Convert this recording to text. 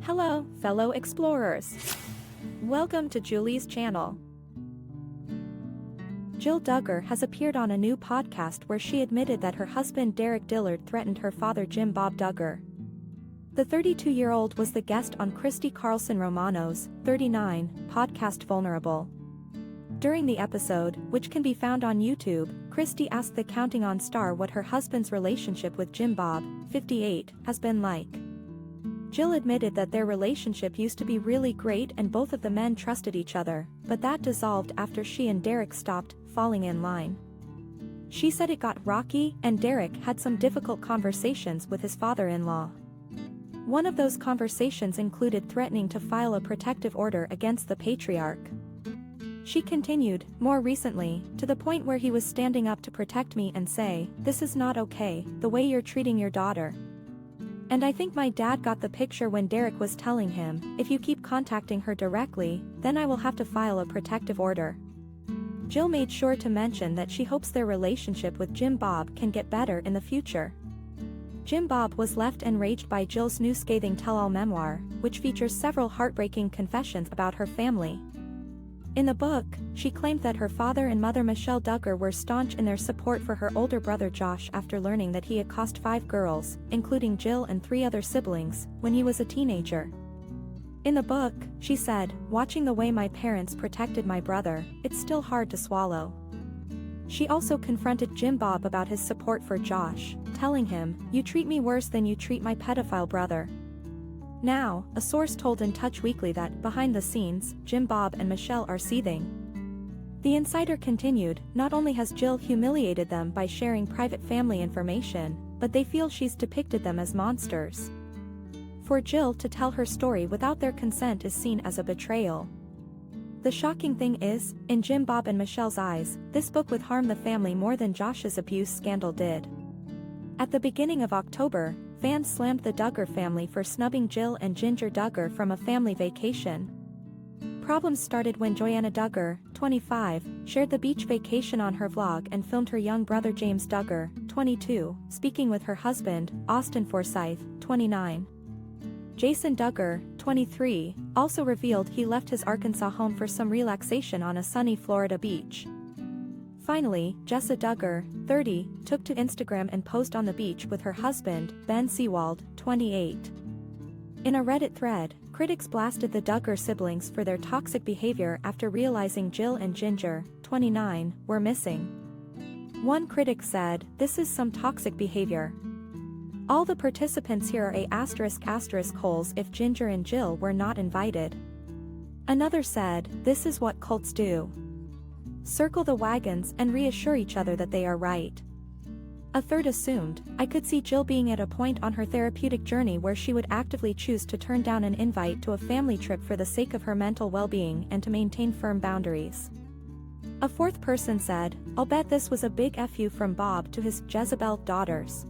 Hello, fellow explorers. Welcome to Julie's channel. Jill Duggar has appeared on a new podcast where she admitted that her husband Derick Dillard threatened her father Jim Bob Duggar. The 32-year-old was the guest on Christy Carlson Romano's, 39, podcast Vulnerable. During the episode, which can be found on YouTube, Christy asked the Counting On star what her husband's relationship with Jim Bob, 58, has been like. Jill admitted that their relationship used to be really great and both of the men trusted each other, but that dissolved after she and Derick stopped falling in line. She said it got rocky and Derick had some difficult conversations with his father-in-law. One of those conversations included threatening to file a protective order against the patriarch. She continued, more recently, to the point where he was standing up to protect me and say, "This is not okay, the way you're treating your daughter." And I think my dad got the picture when Derick was telling him, "If you keep contacting her directly, then I will have to file a protective order." Jill made sure to mention that she hopes their relationship with Jim Bob can get better in the future. Jim Bob was left enraged by Jill's new scathing tell-all memoir, which features several heartbreaking confessions about her family. In the book, she claimed that her father and mother Michelle Duggar were staunch in their support for her older brother Josh after learning that he had cost 5 girls, including Jill and 3 other siblings, when he was a teenager. In the book, she said, "Watching the way my parents protected my brother, it's still hard to swallow." She also confronted Jim Bob about his support for Josh, telling him, "You treat me worse than you treat my pedophile brother." Now, a source told In Touch Weekly that, behind the scenes, Jim Bob and Michelle are seething. The insider continued, "Not only has Jill humiliated them by sharing private family information, but they feel she's depicted them as monsters. For Jill to tell her story without their consent is seen as a betrayal." The shocking thing is, in Jim Bob and Michelle's eyes, this book would harm the family more than Josh's abuse scandal did. At the beginning of October, fans slammed the Duggar family for snubbing Jill and Ginger Duggar from a family vacation. Problems started when Joanna Duggar, 25, shared the beach vacation on her vlog and filmed her young brother James Duggar, 22, speaking with her husband, Austin Forsyth, 29. Jason Duggar, 23, also revealed he left his Arkansas home for some relaxation on a sunny Florida beach. Finally, Jessa Duggar, 30, took to Instagram and posed on the beach with her husband, Ben Seawald, 28. In a Reddit thread, critics blasted the Duggar siblings for their toxic behavior after realizing Jill and Ginger, 29, were missing. One critic said, "This is some toxic behavior. All the participants here are *** holes if Ginger and Jill were not invited." Another said, "This is what cults do. Circle the wagons and reassure each other that they are right." A third assumed, "I could see Jill being at a point on her therapeutic journey where she would actively choose to turn down an invite to a family trip for the sake of her mental well-being and to maintain firm boundaries." A fourth person said, "I'll bet this was a big FU from Bob to his Jezebel daughters."